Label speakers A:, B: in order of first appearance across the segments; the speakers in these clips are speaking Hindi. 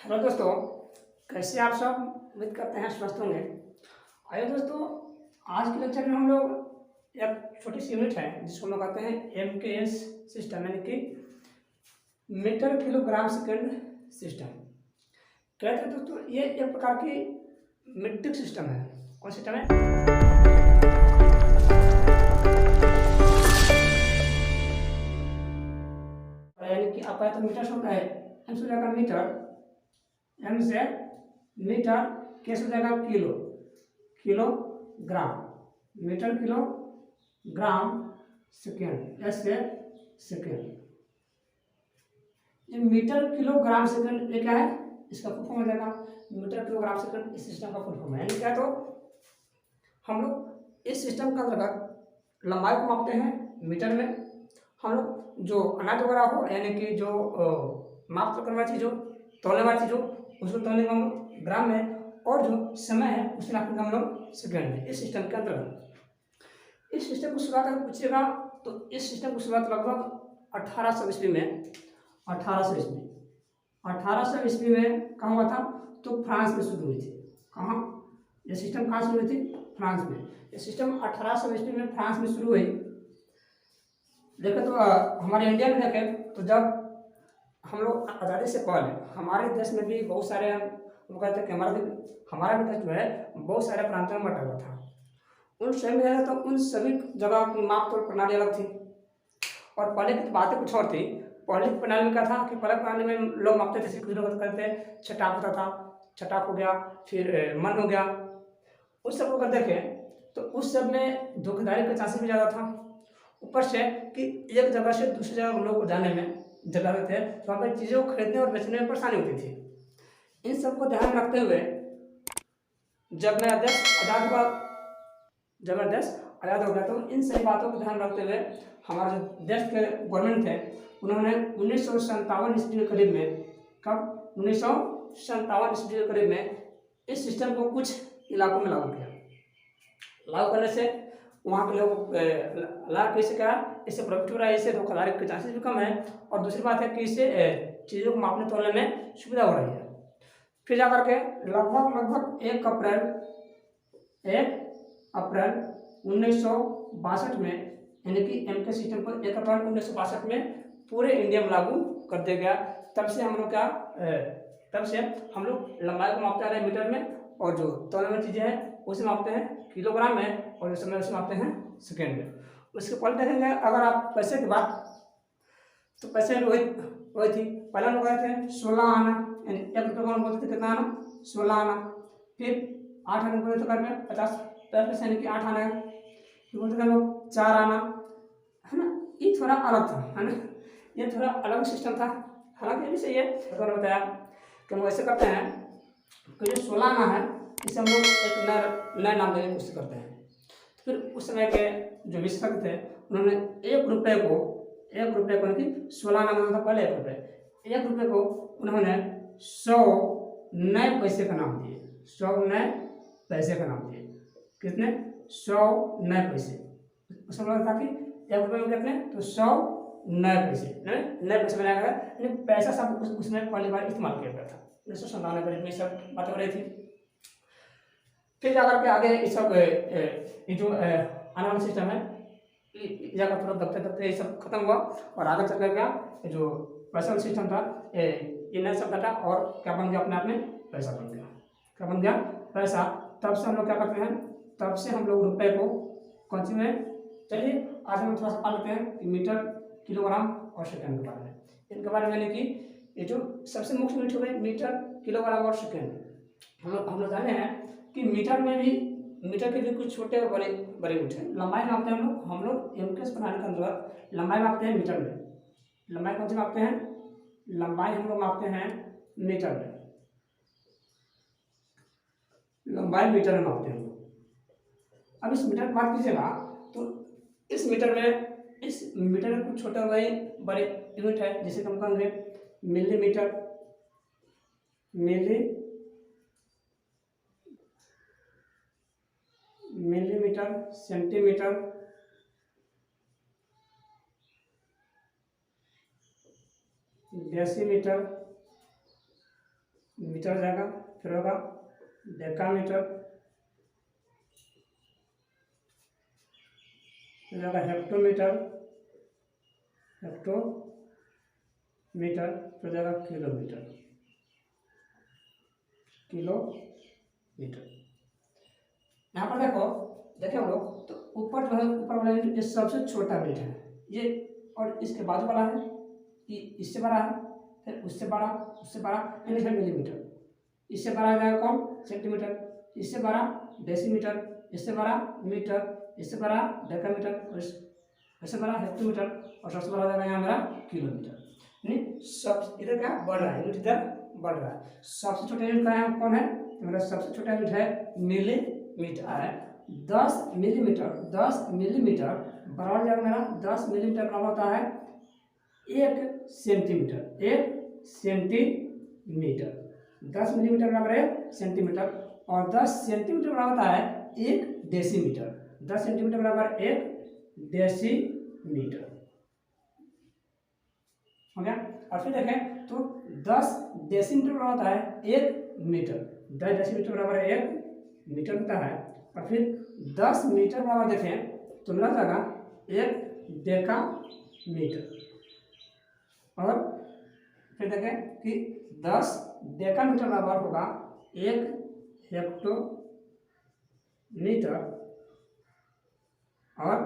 A: हेलो दोस्तों, कैसे आप सब? उम्मीद करते हैं स्वस्थ होंगे। आइए दोस्तों, आज के लेक्चर में हम लोग एक छोटी सी यूनिट है जिसको हम लोग कहते हैं MKS सिस्टम, यानी कि मीटर किलोग्राम सेकंड सिस्टम। कहते हैं दोस्तों, ये एक प्रकार की मीट्रिक सिस्टम है। कौन सिस्टम है? यानी कि आपका तो मीटर होता है, एम से हो जाएगा मीटर, एम से मीटर, के से हो जाएगा kilo, kilogram, metre kilogram second, S से सेकेंड। ये मीटर किलोग्राम सेकेंड ये क्या है? इसका फुल फॉर्म हो जाएगा मीटर किलोग्राम सेकेंड। इस सिस्टम का फुल फॉर्म है, यानी क्या? तो हम लोग इस सिस्टम के अंतर्गत लंबाई को मापते हैं मीटर में। हम लोग जो अनाज वगैरह हो, यानी कि जो माप करने वाली चीज़ हो, तौलने वाली चीज़ हो, उसको तौलने का हम लोग ग्राम में, और जो समय है उसे नापने का हम लोग सेकेंड में। इस सिस्टम के अंतर्गत इस सिस्टम को शुरुआत अगर पूछिएगा तो इस सिस्टम को शुरुआत लगभग 1800 ईस्वी में, 1800 ईस्वी 1800 ईस्वी में कहाँ हुआ था? तो फ्रांस में शुरू हुई थी। कहाँ? ये सिस्टम कहाँ शुरू हुई थी? फ्रांस में। ये सिस्टम 1800 ईस्वी में फ्रांस में शुरू हुई। देखें तो हमारे इंडिया में देखें तो जब हम लोग आज़ादी से पहले हमारे देश में भी बहुत सारे, हम कहते हैं कि हमारा भी देश जो है बहुत सारे प्रांतों में बटा हुआ था। उन समय में तो उन सभी जगह की माप तोल प्रणाली अलग थी, और पहले की बातें कुछ और थी। पहले की प्रणाली में क्या था कि पहले प्रणाली में लोग मापते थे, कुछ लोग करते थे, छटाक होता था, छटाक हो गया, फिर मन हो गया। उस सब को अगर देखें तो उस सब में धोखाधड़ी का चांसेस भी ज़्यादा था। ऊपर से कि एक जगह से दूसरी जगह लोग जाने में जगह थे, तो वहाँ पर चीज़ों को खरीदने और बेचने में परेशानी होती थी। इन सबको ध्यान में रखते हुए जब नया देश आज़ाद हुआ, जबरदस्त आज़ाद हो गया, तो इन सभी बातों को ध्यान रखते हुए हमारे जो देश के गवर्नमेंट थे उन्होंने 1957 ईस्वी के करीब में, कब? 1957 ईस्वी के करीब में इस सिस्टम को कुछ इलाकों में लागू किया। लागू करने से वहाँ के लोग लाभ कैसे क्या, इससे प्रॉफिट हो रहा है, इससे धोखाधड़ी के चांसेस भी कम है, और दूसरी बात है कि इससे चीज़ों को मापने तोलने में सुविधा हो रही है। फिर जाकर के लगभग 1 अप्रैल 1962 में, यानी कि MK सिस्टम को 1 अप्रैल 1962 में पूरे इंडिया में लागू कर दिया गया। तब से हम लोग क्या, तब से हम लोग लंबाई को मापते आ रहे हैं मीटर में, और जो तौलने वाली चीज़ें हैं उसे मापते हैं किलोग्राम में, और जो समय उसे मापते हैं सेकेंड में। उसके पहले देखेंगे अगर आप पैसे की बात, तो पैसे वही थी। पहले लोग गए थे 16 आना, यानी 1 रुपये को बोलते थे कितना आना? 16 आना। फिर 8 आने बोलते थे घर में 50 पैसे, यानी कि 8 आना है। फिर बोलते थे लोग 4 आना, है ना? ये थोड़ा अलग था, है ना? ये थोड़ा अलग सिस्टम था। हालांकि ये भी सही है। तो मैंने बताया कि हम ऐसे करते हैं कि जो 16 आना है इसे हम लोग एक नया नाम देने की कोशिश करते हैं। फिर उस समय के जो विशेषज्ञ थे उन्होंने 1 रुपये को, 16 आना मतलब था पहले 1 रुपये, 1 रुपये को उन्होंने 100 नए पैसे का नाम दिए। 100 नए पैसे का नाम दिए। कितने? 100 नए पैसे। उसमें मतलब था कि 1 रुपये में कितने? तो 100 नए पैसे, नए पैसे बनाया गया, यानी पैसा सब उसमें पहली बार इस्तेमाल किया गया था। 1997 में सब बात हो रही थी। फिर जाकर के आगे ये सब ये जो आने वाला सिस्टम है, जाकर थोड़ा दबते दबते ये सब खत्म हुआ, और आगे चल कर गया जो पैसा सिस्टम था, ये नया सब डाटा, और क्या बन गया? अपने आप में पैसा बन गया। क्या बन गया? पैसा। तब से हम लोग क्या करते हैं? तब से हम लोग रुपए को कौन सी में, चलिए आज हम थोड़ा सा पढ़ लेते हैं कि मीटर, किलोग्राम और सेकेंड के बारे में। इनके बारे में, यानी कि ये जो सबसे मुख्य यूनिट हो गए मीटर, किलोग्राम और सेकेंड। हम लोग जाने हैं कि मीटर के भी कुछ छोटे और बड़े यूनिट हैं। लंबाई मापते हैं हम लोग MKS प्रणाली के अंतर्गत लंबाई मापते हैं मीटर में। लंबाई कौन सी मापते हैं? लंबाई हम लोग मापते हैं मीटर में। लंबाई मीटर में मापते हैं हम लोग। अब इस मीटर की बात कीजिएगा तो इस मीटर में कुछ छोटे और बड़े यूनिट है, जिसे हम कहेंगे मिलीमीटर, सेंटीमीटर, डेसीमीटर, मीटर जाएगा, फिर होगा डेकामीटर, फिर जाएगा हेक्टोमीटर, फिर जाएगा किलोमीटर। यहाँ पर देखो, देखें हम लोग तो ऊपर जो है, ऊपर वाला यूनिट ये सबसे छोटा यूनिट है ये, और इसके बाजू वाला है ये इससे बड़ा है, फिर उससे बड़ा, यानी फिर मिलीमीटर। इससे बड़ा आ जाएगा कौन? सेंटीमीटर। इससे बड़ा डेसीमीटर, इससे बड़ा मीटर, इससे बड़ा डेकामीटर, और इससे बड़ा हेक्टोमीटर, और सबसे बड़ा हो जाएगा यहाँ मेरा किलोमीटर। यानी सब इधर क्या बढ़ रहा है, यूनिट इधर बढ़ रहा है। सबसे छोटा यूनिट का यहाँ कौन है? मेरा सबसे छोटा यूनिट है मिलीमीटर है। 10 मिलीमीटर बराबर जाएगा मेरा 10 मिलीमीटर बराबर होता है 1 सेंटीमीटर। 10 मिलीमीटर बराबर 1 सेंटीमीटर, और 10 सेंटीमीटर बराबर होता है 1 डेसीमीटर। 10 सेंटीमीटर बराबर 1 डेसीमीटर हो गया। और फिर देखें तो 10 डेसीमीटर बराबर होता है 1 मीटर। 10 डेसीमीटर बराबर 1 मीटर होता है। और फिर 10 मीटर बराबर देखें तो मिला जाएगा 1 डेकामीटर। और फिर देखें कि 10 डेकामीटर बराबर होगा 1 हेक्टोमीटर, और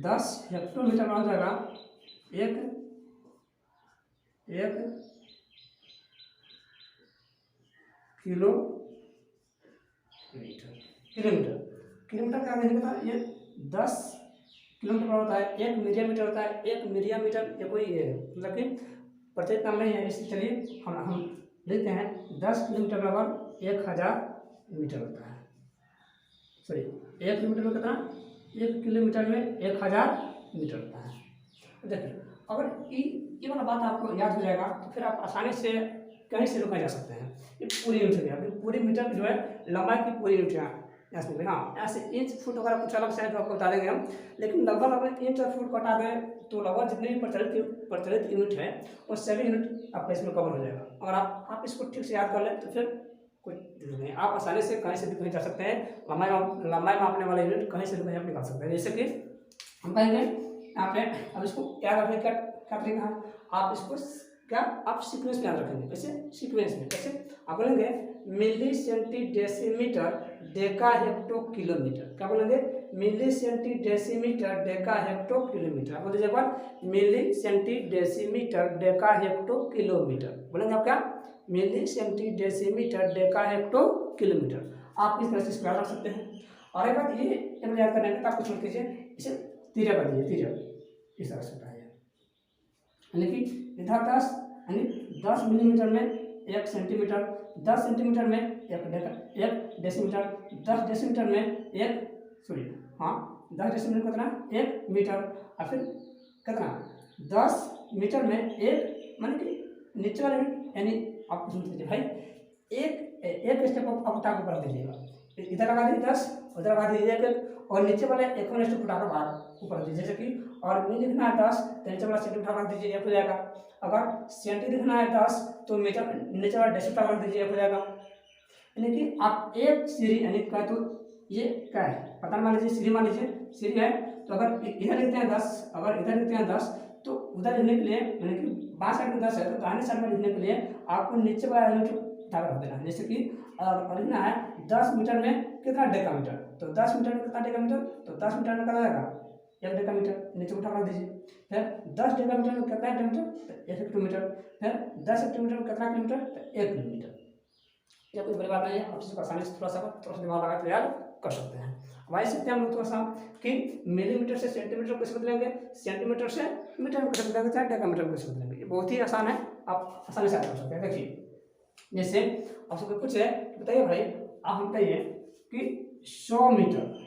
A: 10 हेक्टोमीटर बराबर हो जाएगा 1 किलोमीटर क्या देखने का ये 10 किलोमीटर बराबर होता है 1 मिलियमीटर होता है। 1 मिलियमीटर ये कोई मतलब कि प्रत्येक नाम नहीं है, इसलिए चलिए हम लेते हैं 10 किलोमीटर बराबर 1000 मीटर होता है। सॉरी 1 किलोमीटर में कितना? 1 किलोमीटर में 1000 मीटर होता है। देखिए अगर ये वाला बात आपको याद हो जाएगा तो फिर आप आसानी से कहीं से रुका जा सकते हैं। ये पूरी यूनिट है, पूरी मीटर जो है लंबाई की पूरी यूनिट है। हाँ ऐसे इंच फुट वगैरह कुछ अलग साइड आपको बता देंगे हम, लेकिन लगभग इंच और फुट कटा दें तो लगभग जितने भी प्रचलित यूनिट है वो सभी यूनिट आपका इसमें कवर हो जाएगा। अगर आप इसको ठीक से याद कर लें तो फिर कोई दिक्कत नहीं, आप आसानी से कहीं से भी कहीं जा सकते हैं। लंबाई मापने वाले यूनिट कहीं से भी कहीं आप निकाल सकते हैं। जैसे कि हम कहेंगे यहाँ पे, अब इसको याद रखने का क्या तरीका है, आप इसको क्या आप सीक्वेंस में याद रखेंगे। कैसे? सीक्वेंस में कैसे आप बोलेंगे milli centi decimetre deca hecto kilometre. क्या बोलेंगे? Milli centi decimetre deca hecto kilometre. बोल दीजिए एक बार, milli centi decimetre deca hecto kilometre. बोलेंगे आप क्या? Milli centi decimetre deca hecto kilometre. आप इस तरह से इसको याद रख सकते हैं। और एक बात ये याद करने का, आपको छोड़ कीजिए इसे तिरक कर दीजिए, तिरक इस तरह से होता है, यानी कि इधर 10 यानी 10 मिलीमीटर में 1 सेंटीमीटर, 10 सेंटीमीटर में 1 डेसीमीटर, 10 डेसीमीटर में 10 डेसीमीटर कितना? 1 मीटर। और फिर कितना? 10 मीटर में 1, माने कि नीचे वाले यानी आप सुन लीजिए भाई, एक स्टेप आप उठा के ऊपर दीजिएगा, इधर लगा दीजिए 10, उधर लगा दीजिए 1, और नीचे वाले 1 स्टेप उठा कर बाहर ऊपर दीजिए। जैसे कि और मिली लिखना है 10 तो नीचे वाला सेंटी उठा कर दीजिए, 1 हो जाएगा। अगर सेंटी लिखना है 10 तो मीटर नीचे वाला डेसी उठा कर दीजिए, 1 हो जाएगा। यानी कि आप एक सीढ़ी यानी क्या, तो ये क्या है पता मान लीजिए, सीढ़ी मान लीजिए, सीढ़ी है तो अगर इधर लिखते हैं 10, अगर इधर लिखते हैं 10 तो उधर लिखने के लिए, यानी कि बाएं साइड में 10 है तो दाहिने साइड में लिखने के लिए आपको नीचे वाला यूनिट उठा कर रख देना है। जैसे कि लिखना है 10 मीटर में कितना डेकामीटर, तो 10 मीटर में कितना डेकामीटर, तो 10 मीटर में कितना जाएगा 1 डेकामीटर, नीचे उठा कर दीजिए। फिर 10 डेकामीटर में कितना हेक्टोमीटर, 1 हेक्टोमीटर। फिर 10 हेक्टोमीटर में कितना किलोमीटर, 1 किलोमीटर। यह कोई बड़ी बात नहीं है, आप इसको आसानी से थोड़ा सा दिमाग लगा के याद कर सकते हैं। वही सकते हैं हम लोग थोड़ा सा कि मिलीमीटर से सेंटीमीटर कैसे बदलेंगे, सेंटीमीटर से मीटर में कैसे बदलेंगे, चाहे डेकामीटर में कैसे बदलेंगे। ये बहुत ही आसान है, आप आसानी से याद कर सकते हैं। देखिए जैसे आप सबको कुछ है बताइए भाई, आप हम बताइए कि 100 मीटर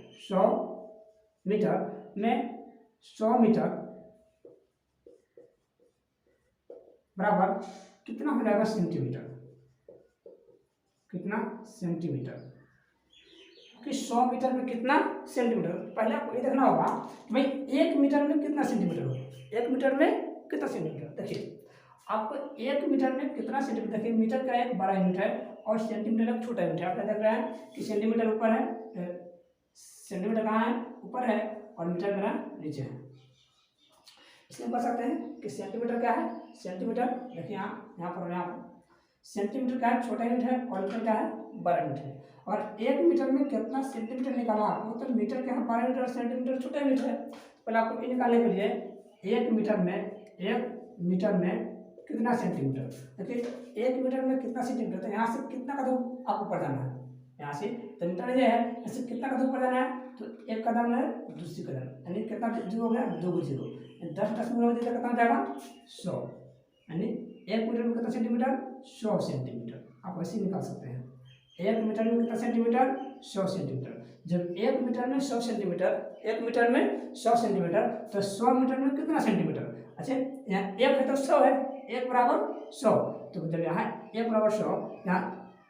A: में 100 मीटर बराबर कितना हो जाएगा सेंटीमीटर, कितना सेंटीमीटर, कि 100 मीटर में कितना सेंटीमीटर। पहले आपको ये देखना होगा कि भाई 1 मीटर में कितना सेंटीमीटर होगा, 1 मीटर में कितना सेंटीमीटर। देखिए आपको 1 मीटर में कितना सेंटीमीटर, देखिए मीटर का एक बड़ा यूनिट है और सेंटीमीटर एक छोटा यूनिट है। आप देख रहे हैं कि सेंटीमीटर ऊपर है, सेंटीमीटर कहाँ है, ऊपर है, और मीटर मेरा नीचे है। इसलिए बता सकते हैं कि सेंटीमीटर क्या है, सेंटीमीटर देखिए यहाँ पर सेंटीमीटर का छोटा यूनिट है और मीटर का है बड़ा यूनिट है। और 1 मीटर में कितना सेंटीमीटर निकालना आपको, तो मीटर के यहाँ बड़ा यूनिट और सेंटीमीटर छोटा यूनिट है। पहले आपको ये निकालने के लिए 1 मीटर में कितना सेंटीमीटर, देखिए 1 मीटर में कितना सेंटीमीटर, तो यहाँ से कितना कदम आपको ऊपर जाना है, यहाँ से तो मीटर ये है, ऐसे कितना कदम ऊपर जाना है, तो 1 कदम है, दूसरी कदम, यानी कितना जीरो हो गया, 2 जीरो, 10 में कितना जाएगा 100, यानी 1 मीटर में कितना सेंटीमीटर, 100 सेंटीमीटर। आप ऐसे निकाल सकते हैं 1 मीटर में कितना सेंटीमीटर, 100 सेंटीमीटर। जब 1 मीटर में 100 सेंटीमीटर, 1 मीटर में 100 सेंटीमीटर, तो 100 मीटर में कितना सेंटीमीटर, अच्छा यहाँ 1 है तो 100 है, 1 बराबर 100, तो जब यहाँ 1 बराबर 100, यहाँ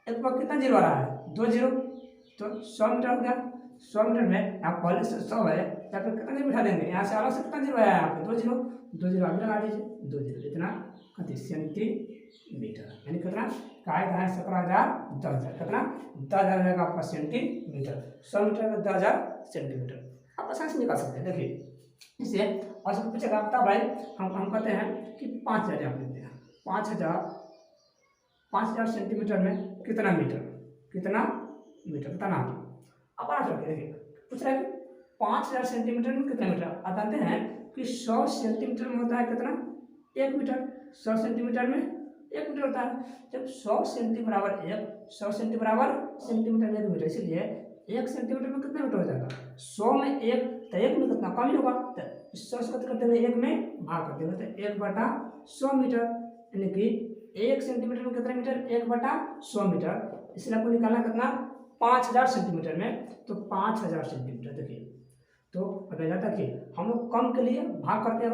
A: 1 पर कितना जीरो आ रहा है, 2 जीरो, तो 100 मीटर हो गया। 100 मीटर में यहाँ पहले से 100 है, या फिर कितना जीरो बिठा देंगे, यहाँ से अलग से कितना जीरो है, यहाँ पे 2 जीरो, 2 जीरो आगे लगा दीजिए, 2 जीरो, इतना कितनी सेंटीमीटर, यानी कितना काय है 17,000 10,000, कितना 10,000 रहेगा आपका सेंटीमीटर। 100 मीटर में 10,000 सेंटीमीटर आप आसानी से निकाल सकते हैं। देखिए इसे और सब पूछेगा बता भाई, हम कहते हैं कि 5,000 आप लेते हैं, 5,000 सेंटीमीटर में कितना मीटर, बताना। अब आज रखिए, देखिए पूछ रहा है कि 5,000 सेंटीमीटर में कितना मीटर। आप जानते हैं कि 100 सेंटीमीटर में होता है कितना, 1 मीटर, 100 सेंटीमीटर में 1 मीटर होता है। जब 100 सेंटीमीटर बराबर 1 मीटर, इसलिए 1 सेंटीमीटर में कितना मीटर हो जाएगा, 100 में 1, तो 1 में कितना कम ही होगा, तो 100 से कर देंगे 1 में भाग कर देंगे, तो 1/100 मीटर, यानी कि 1 सेंटीमीटर में कितना मीटर, 1/100 मीटर। इसलिए आपको निकालना कितना, 5,000 सेंटीमीटर में, तो 5,000 सेंटीमीटर। देखिए तो अब जाता कि हम लोग कम के लिए भाग करते हैं,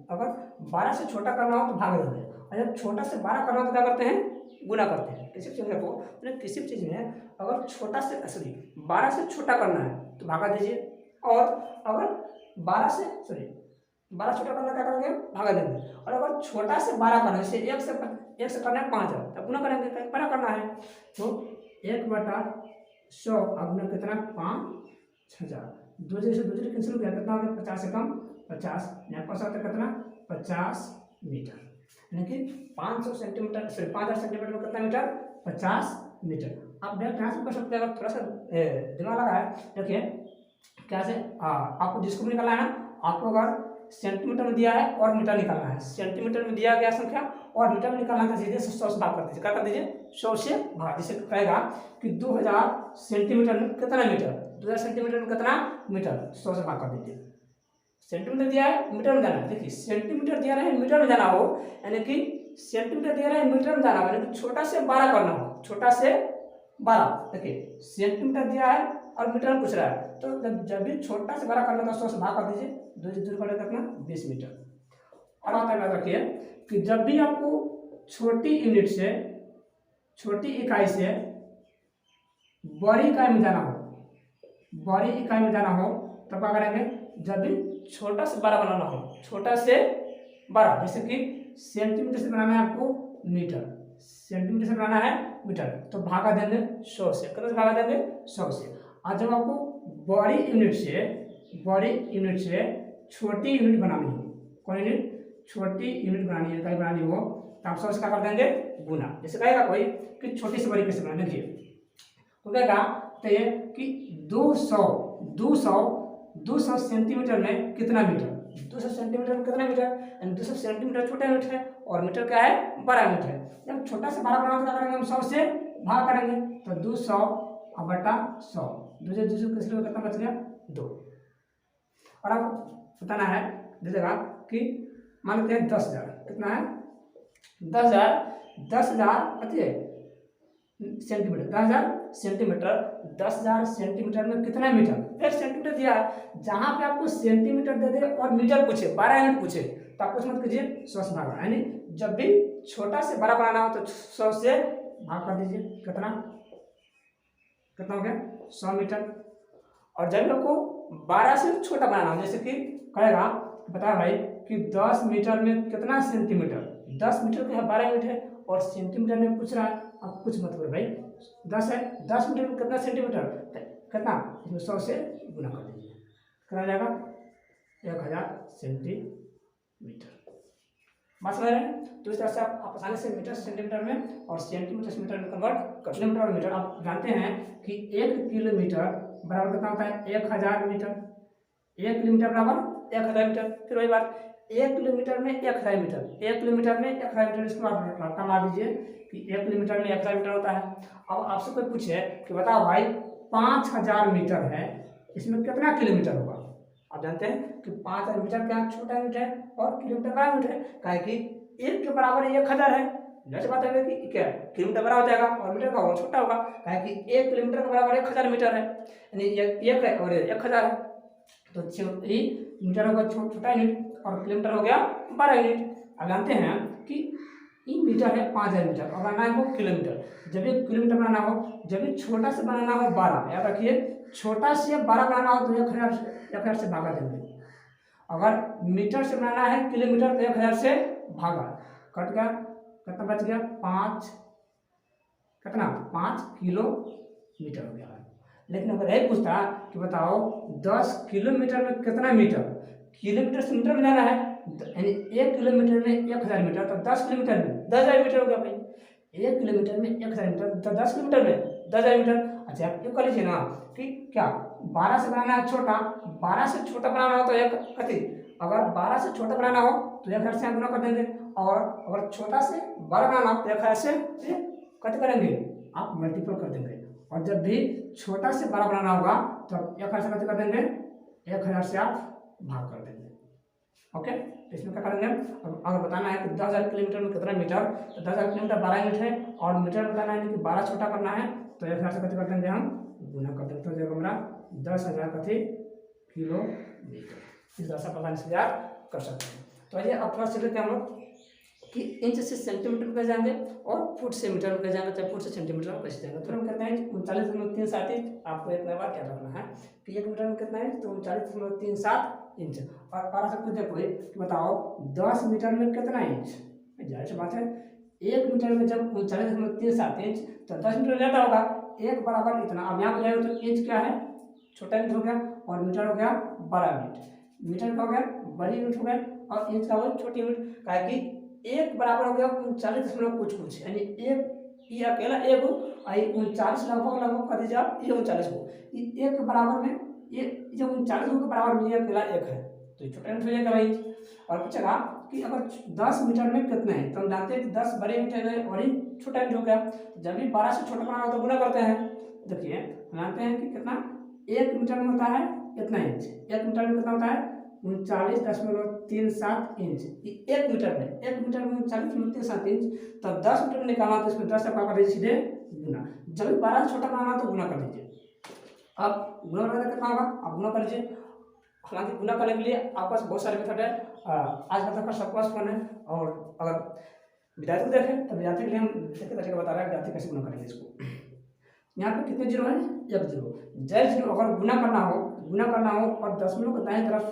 A: अगर 12 से छोटा करना हो तो भाग देते हैं, और जब छोटा से 12 करना हो तो क्या करते हैं, गुना करते हैं। किसी चीज़ को किसी भी चीज़ में अगर छोटा से 12 से छोटा करना है तो भागा दीजिए, और अगर 12 छोटा करना क्या करेंगे, भागा देंगे, और अगर छोटा से 12 करना है, जैसे 1 से करना है 5,000, तब गुना करेंगे, बड़ा करना है, तो 1/100 अब गुना कितना 5,000, 2 जीरो से 2 जीरो कैंसिल हो गया, कितना हो गया 50 से कम 50, यहाँ पर सकते कितना 50 मीटर, यानी कि 500 सेंटीमीटर, 5,000 सेंटीमीटर में कितना मीटर, 50 मीटर। आप डायरेक्ट यहाँ से कर सकते हैं, अगर थोड़ा सा दिमाग लगा है, देखिए क्या से आपको जिसको भी निकालना है ना, आपको अगर सेंटीमीटर में दिया है और मीटर निकालना है, सेंटीमीटर में दिया गया संख्या और मीटर में निकालना है, सीधे 100 से भाग कर दीजिए, क्या कर दीजिए 100 से भाग। जैसे कहेगा कि 2,000 सेंटीमीटर में कितना मीटर, 2,000 सेंटीमीटर में कितना मीटर, 100 से भाग कर दीजिए। सेंटीमीटर दिया है, मीटर में जाना है, देखिए सेंटीमीटर दिया रहे मीटर में जाना हो, यानी कि सेंटीमीटर दिया रहे मीटर में जाना हो, यानी कि छोटा से 12 करना हो, छोटा से 12, देखिए सेंटीमीटर दिया है और मीटर में पूछ रहा है, तो जब भी छोटा से 12 करना तो 100 से भाग कर दीजिए, 2 दूर पड़ेगा कितना 20 मीटर। और आता है रखिए कि जब भी आपको छोटी यूनिट से, छोटी इकाई से बड़ी इकाई में जाना हो, तब क्या करेंगे, जब भी छोटा से 12 बनाना हो, छोटा से 12, जैसे कि सेंटीमीटर से बनाना है आपको मीटर, सेंटीमीटर से बनाना है मीटर, तो भागा देंगे 100 से, कितना से भागा देंगे 100 से। और जब आपको बड़ी यूनिट से छोटी यूनिट बनानी हो, कौन यूनिट, छोटी यूनिट बनानी है, इकाई बनानी हो, तो आप 100 से क्या कर देंगे गुना। जैसे कहेगा कोई कि छोटी से बड़ी कैसे बनाना, देखिए तो कहेगा तो ये कि 200 सेंटीमीटर में कितना मीटर, 200 सेंटीमीटर में कितना मीटर, यानी 200 सेंटीमीटर छोटा यूनिट है और मीटर क्या है, बड़ा यूनिट है। जब छोटा से 12 बनाना तो क्या करेंगे, हम 100 से भाग करेंगे, तो 200/100, 200 कितना बच गया 2। और आपको बताना है, जैसेगा कि मान लेते हैं 10,000, कितना है 10,000 कथी है सेंटीमीटर, 10,000 सेंटीमीटर, 10,000 सेंटीमीटर में कितना मीटर, 1 सेंटीमीटर दिया है, जहां पे आपको सेंटीमीटर दे दे और मीटर पूछे, 12 यूनिट पूछे, तो आप कुछ मत कीजिए 100 से भाग, यानी जब भी छोटा से 12 बनाना हो तो 100 से भाग कर दीजिए, कितना हो गया 100 मीटर। और जब आपको 12 से छोटा बनाना हो, जैसे कि कहेगा बता भाई कि 10 मीटर में कितना सेंटीमीटर, 10 मीटर का है 12 यूनिट है, और सेंटीमीटर में पूछ रहा है। अब कुछ मत करो भाई, 10 है, 10 मीटर में कितना सेंटीमीटर, कितना, इसमें 100 से गुना कर दीजिए, कितना जाएगा 1000 सेंटीमीटर। बात समझ रहे हैं। तो इस तरह से आप आसानी से मीटर सेंटीमीटर में और सेंटीमीटर से मीटर में कन्वर्ट कर, किलोमीटर और मीटर। आप जानते हैं कि 1 किलोमीटर बराबर कितना होता है 1000 मीटर, 1 किलोमीटर बराबर 1000 मीटर। फिर वही बात, 1 किलोमीटर में 1000 मीटर, 1 किलोमीटर में 1000 मीटर, इसको आप रट्टा मार दीजिए कि 1 किलोमीटर में 1000 मीटर होता है। अब आपसे कोई पूछे कि बताओ भाई 5000 मीटर है, इसमें कितना किलोमीटर होगा। आप जानते हैं कि 5000 मीटर क्या छोटा यूनिट है और किलोमीटर बड़ा यूनिट है, काहे कि 1 के बराबर 1000 है। जैसे बात है कि क्या किलोमीटर बड़ा हो जाएगा और मीटर का होगा छोटा होगा, काहे कि 1 किलोमीटर के बराबर 1000 मीटर है, यानी 1 है और 1000 है, तो मीटर होगा छोटा यूनिट और किलोमीटर हो गया बड़ा यूनिट। अब जानते हैं कि ई मीटर है 5000 मीटर और बनाना है वो किलोमीटर। जब भी किलोमीटर बनाना हो, जब भी छोटा से बनाना हो 12, याद रखिए छोटा से 12 बनाना हो तो 1000 से भागा देंगे। अगर मीटर से बनाना है किलोमीटर तो 1000 से भागा, कट गया, कितना बच गया 5, कितना 5 किलोमीटर हो गया। लेकिन अगर यही पूछता कि बताओ 10 किलोमीटर में कितना मीटर, किलोमीटर से मीटर में जाना है, यानी 1 किलोमीटर में 1000 मीटर, तो 10 किलोमीटर में 10000 मीटर हो गया भाई। 1 किलोमीटर में 1000 मीटर, तो 10 किलोमीटर में 10000 मीटर। अच्छा आप क्यों कर लीजिए ना कि क्या 12 से बनाना है छोटा, 12 से छोटा बनाना हो तो एक कति, अगर 12 से छोटा बनाना हो तो 1000 से गुना कर देंगे, और अगर छोटा से 12 बनाना हो तो 1000 से कति करेंगे, आप मल्टीपल कर देंगे। और जब भी छोटा से 12 बनाना होगा तो 1000 से कति कर देंगे, 1000 से आप भाग कर देंगे। ओके, इसमें क्या करेंगे, अगर बताना है कि 10000 किलोमीटर में कितना मीटर, तो 10000 किलोमीटर 12 यूनिट है, और मीटर बताना है कि 12 छोटा करना है तो 1000 से कति कर देंगे, हम गुना कर देंगे, तो जब हमारा 10000 कति किलोमीटर। इस तरह से आप आसानी से याद कर सकते हैं। तो आइए अब थोड़ा सा लेते हैं हम लोग कि इंच से सेंटीमीटर में जाएंगे और फुट से मीटर में जाएंगे, चाहे फुट से सेंटीमीटर में कैसे जाएंगे। तो हम कहते हैं 39.37 इंच। आपको एक नया बात याद रखना है कि 1 मीटर में कितना है, तो 39.37 इंच। और 12 से पूछे कोई कि बताओ 10 मीटर में कितना इंच, जाहिर सी बात है 1 मीटर में जब 39.37 इंच तो 10 मीटर ज़्यादा होगा, 1 बराबर इतना। अब यहाँ पर जाएगा तो इंच क्या है छोटा यूनिट हो गया, और मीटर हो गया बड़ा यूनिट, मीटर का हो गया बड़ी यूनिट हो गया, और इंच का हो छोटी यूनिट, काहे कि 1 बराबर हो गया 39 कुछ कुछ, यानी 1 ये अकेला 1 हो, 39 लगभग कर दीजिए आप, ये 39 हो, 1 के बराबर में ये जो 39 के बराबर में ये अकेला 1 है, तो ये छोटा यूनिट हो जाएगा भाई। और पूछेगा कि अगर 10 मीटर में कितने हैं, तो हम जानते हैं कि 10 बड़े यूनिट है और ये छोटा यूनिट हो गया। जब भी 12 से छोटा बनाना हो तो गुना करते हैं। देखिए हम जानते हैं कि कितना 1 मीटर में होता है इतना इंच, 1 मीटर में कितना होता है 39.37 इंच, 1 मीटर में 39.37 इंच। तो 10 मीटर निकालना तो इसमें 10 से कर दीजिए सीधे गुना, जब भी 12 छोटा बनाना तो गुना कर दीजिए। अब गुना करने कितना होगा, आप गुना कर लीजिए। हालांकि गुना करने के लिए आपके पास बहुत सारे मेथड है, आज मतलब सबके पास फोन है, और अगर विद्यार्थी को देखें तो विद्यार्थी के लिए हम देखते तरीका बता रहे हैं विद्यार्थी कैसे गुना करेंगे इसको। यहाँ पे कितने जीरो हैं, 1 जीरो। जय जीरो अगर गुना करना हो और दशमलव के दाएं तरफ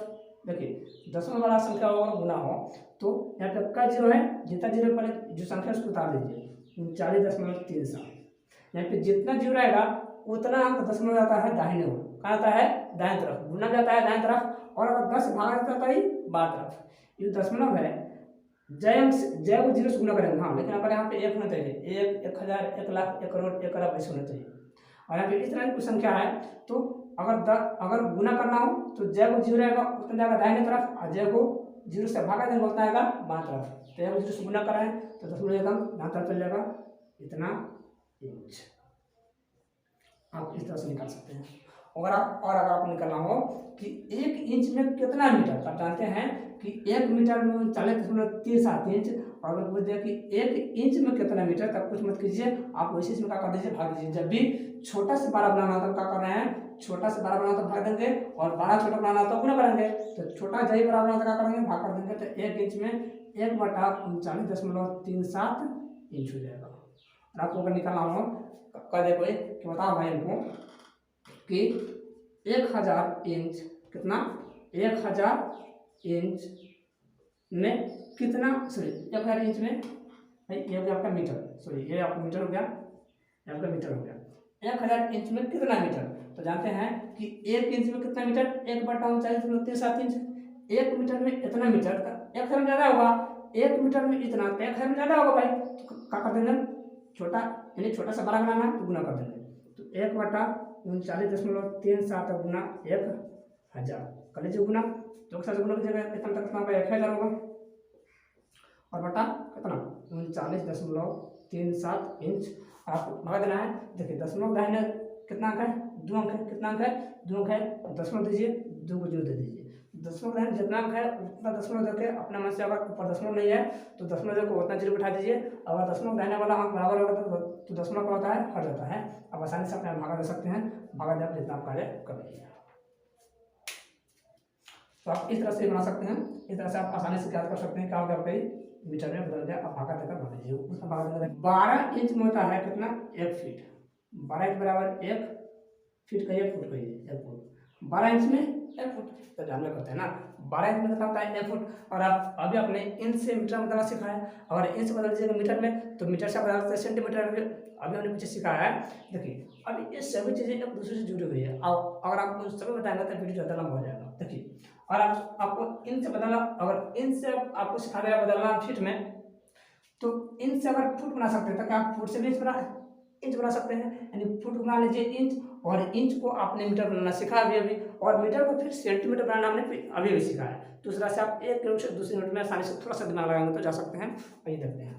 A: देखिए दशमलव वाला संख्या अगर गुना हो तो यहाँ पे क्या जीरो है, जितना जीरो पहले जो संख्या उसको उतार दीजिए 39.37। यहाँ पे जितना जीरो रहेगा उतना अंक दशमलव जाता है दाहिने ओर, कहाँ जाता है दाएं तरफ, गुना जाता है दाएं तरफ, और अगर 10 भागा जाता है बाएं तरफ। ये दशमलव है, जय को जीरो से गुना करेंगे, हाँ, लेकिन अगर यहाँ पे 1 होना चाहिए, 1, 1000, 1 लाख, 1 करोड़, 1 अरब ऐसे होना चाहिए। और यहाँ पे इस तरह की कुछ संख्या है तो अगर गुना करना हो तो जय को जीरो रहेगा उतना जाएगा दाहिने तरफ, और जय को जीरो से भागा देंगे उतना आएगा बाएं तरफ। तो जय को जीरो से गुना कराएं तो दशमलव एकदम दाएं तरफ चल जाएगा इतना इंच। आप इस तरह से निकाल सकते हैं। अगर आपको निकालना हो कि 1 इंच में कितना मीटर, तो आप जानते हैं कि 1 मीटर में 39.37 इंच, और अगर पूछ दिया कि 1 इंच में कितना मीटर, तब कुछ मत कीजिए, आप वैसे इसमें क्या कर दीजिए भाग दीजिए। जब भी छोटा से 12 बनाना हो तो क्या कर रहे हैं, छोटा से 12 बनाना तो भाग देंगे, और 12 छोटा बनाना तो गुना करेंगे। तो छोटा जब 12 बनाना तो क्या करेंगे भाग कर देंगे, तो 1 इंच में 1/39.37 इंच हो जाएगा। और आपको अगर निकालना हो कह दे कोई कि बताओ भाई इनको कि 1000 इंच कितना, 1000 इंच में कितना, सॉरी 1000 इंच में भाई ये हो गया आपका मीटर, सॉरी ये आपका मीटर हो गया, ये आपका मीटर हो गया। 1000 इंच में कितना मीटर, तो जानते हैं कि 1 इंच में कितना मीटर, 1/39.37 इंच। 1 मीटर में इतना मीटर, 1000 में ज़्यादा होगा, 1 मीटर में इतना, 1000 में ज़्यादा होगा भाई, तो क्या कर देंगे छोटा, यानी छोटा सा बड़ा बनाना है तो गुना कर देंगे। तो 1/39.37 गुना 1000 कर लीजिए गुना, तो एक साथ गुना कीजिएगा कितना तक, कितना होगा 1000 होगा, और बटा कितना 39.37 इंच आपको भगा देना है। देखिए दशमलव दाहिने कितना अंक है, 2 अंक है, कितना अंक है 2 अंक है, दशमलव दीजिए, 2 को 0 दे दीजिए। दशमलव दाहिने जितना अंक है उतना दशमलव देके अपने मन से, अगर ऊपर दशमलव नहीं है तो दशमलव देकर उतना 0 बिठा दीजिए। अगर दशमलव दाहिने वाला अंक बराबर होगा तो दशमलव क्या होता है, हट जाता है। अब आसानी से अपने भागा दे सकते हैं, भागा दे जितना आप कार्य कर लीजिए। तो आप इस तरह से बना सकते हैं, इस तरह से आप आसानी से ज्ञात कर सकते हैं क्या होगा, आपका मीटर में बदल गया। आप भागा देकर बना लीजिए, उसका भागा देकर 12 इंच में होता है कितना, 1 फीट। 12 इंच बराबर 1 फीट का 1 फुट का 1 फुट, 12 इंच में 1 फुट, तो ध्यान में करते हैं ना, 12 इंच में कितना होता है 1 फुट। और आप अभी आपने इंच से मीटर में बदलना सीखा है, अगर इंच बदल दीजिएगा मीटर में तो मीटर से बदल सकते हैं सेंटीमीटर। अभी हमने पीछे सिखाया है। देखिए अभी ये सभी चीज़ें एक दूसरे से जुड़ी हुई है, और अगर आपको सभी बताएंगे तो वीडियो ज़्यादा लंबा हो जाएगा। देखिए और आपको इंच बदलना, अगर इंच से आपको सिखा दिया बदलना फीट में, तो इंच से अगर फुट बना सकते हैं तो क्या आप फुट से भी इंच बना सकते हैं, यानी फुट बना लीजिए इंच, और इंच को आपने मीटर बनाना सीखा अभी, और मीटर को फिर सेंटीमीटर बनाना हमने अभी सीखा है। दूसरा से आप 1 किलोमीटर से दूसरे मिनट में आसानी से थोड़ा सा दिमाग लगाएंगे तो जा सकते हैं। वही देखते हैं,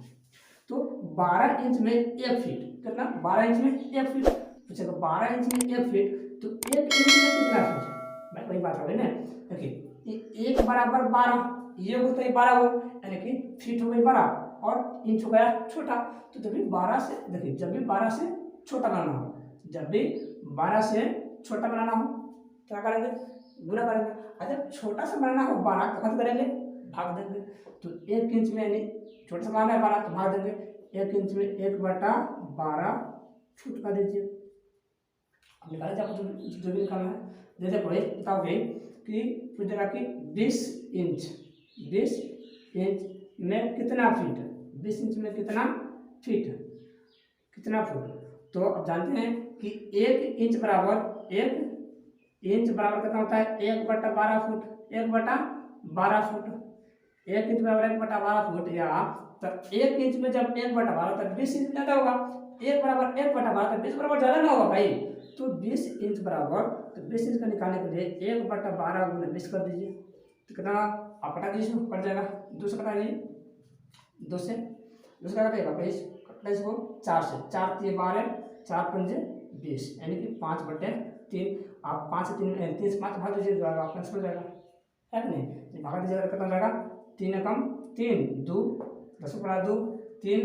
A: तो 12 इंच में 1 फीट कितना, 12 इंच में 1 फीट पूछेगा, 12 इंच में 1 फीट, तो 1 इंच में कितना फीट है भाई, वही बात हो गई ना। देखिए 1 बराबर 12, ये हो तो 12 हो, यानी कि फीट हो गई 12 और इंच हो गया छोटा। तो जब भी 12 से, देखिए जब भी 12 से छोटा बनाना हो, जब भी 12 से छोटा बनाना हो क्या करेंगे, गुना करेंगे। अगर छोटा सा बनाना हो 12 तो खत्म करेंगे, भाग देंगे। तो 1 इंच में, यानी छोटा सा बनाना है 12 तो भाग देंगे, 1 इंच में 1/12 फुट का दीजिए। अब निकाले आपको जो भी निकालना है, जैसे पढ़े बताओगे कि पूछेगा कि 20 इंच में कितना फीट, 20 इंच में कितना फीट, कितना फुट। तो अब जानते हैं कि 1 इंच बराबर कितना होता है, 1/12 फुट, 1/12 फुट, 1 इंच बराबर 1/12 फुट। या तो 1 इंच में जब 1/12 तक 20 इंच ज़्यादा होगा, 1 बराबर 1/12 तक 20 बराबर ज़्यादा ना होगा भाई। तो 20 इंच बराबर, तो 20 इंच का निकालने के लिए 1/12 गुना 20 कर दीजिए, तो कितना आप कटा दीजिए, पड़ जाएगा 2 से कटा दीजिए, 2 से क्या कटेगा 20, कटा इसको 4 से, 4 3 12, 4 5 20, यानी कि 5/3। आप 5 से 3 से 5 भाग दीजिए, आपका आंसर हो जाएगा, है कि नहीं। भागा दीजिएगा कितना जाएगा, 3 एकम 3, 2 10 बड़ा 2, 3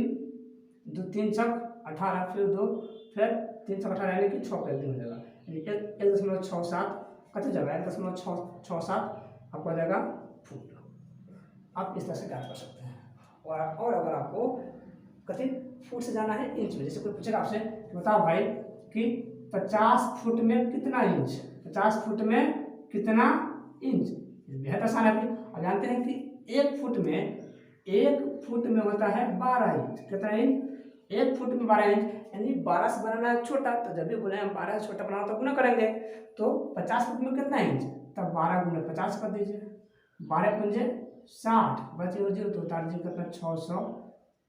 A: 2 3 छक 18, फिर 2 फिर 3 छक 18, यानी कि 6 पे दिन हो जाएगा, यानी 1.67 कत जाएगा, 1.67 आपको आ जाएगा फुट। आप इस तरह से ज्ञात कर सकते हैं। और अगर आपको कथित फुट से जाना है इंच में, जैसे कोई पूछेगा आपसे बताओ भाई कि 50 फुट में कितना इंच, 50 फुट में कितना इंच, बेहद आसान है। अब जानते हैं कि 1 फुट में होता है 12 इंच, कितना इंच, 1 फुट में 12 इंच, यानी 12 से बनाना है छोटा, तो जब भी बोले हम 12 से छोटा बनाओ तो गुना करेंगे। तो 50 फुट में कितना इंच, तब 12 गुना 50 कर दीजिए, 12 पंजे 60 बचे 0 तो उतार दीजिए कितना 600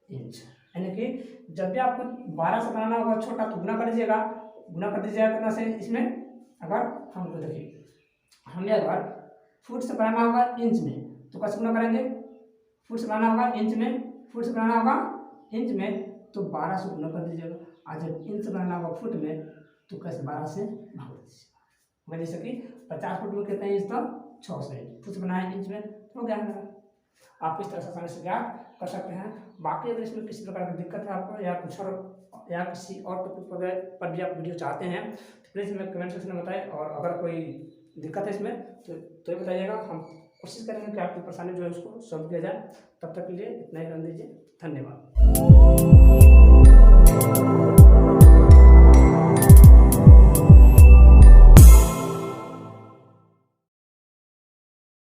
A: इंच। यानी कि जब भी आपको 12 से बनाना होगा छोटा तो गुना कर दीजिएगा, कितना से इसमें। अगर हमको देखिए हमें अगर फुट से बनाना होगा इंच में तो कैसे गुना करेंगे, फुट से बनाना होगा इंच में, तो 12 से गुना कर दीजिएगा। आज जब इंच से बनाना होगा फुट में तो कैसे 12 से भाग दीजिएगा। जैसे कि 50 फुट में कितना इंच, तो 600 इंच, फुट से बनाया इंच में हो गया मेरा। आप इस तरह से आसानी से ज्ञात कर सकते हैं। बाकी अगर इसमें किसी प्रकार की दिक्कत है आपको, या कुछ और या किसी और टॉपिक वगैरह पर भी आप वीडियो चाहते हैं तो प्लीज़ हमें कमेंट सेक्शन में बताएं। और अगर कोई दिक्कत है इसमें तो बताइएगा, हम कोशिश करेंगे कि आपकी परेशानी जो है उसको सॉल्व किया जाए। तब तक के लिए इतना ही रहने दीजिए, धन्यवाद।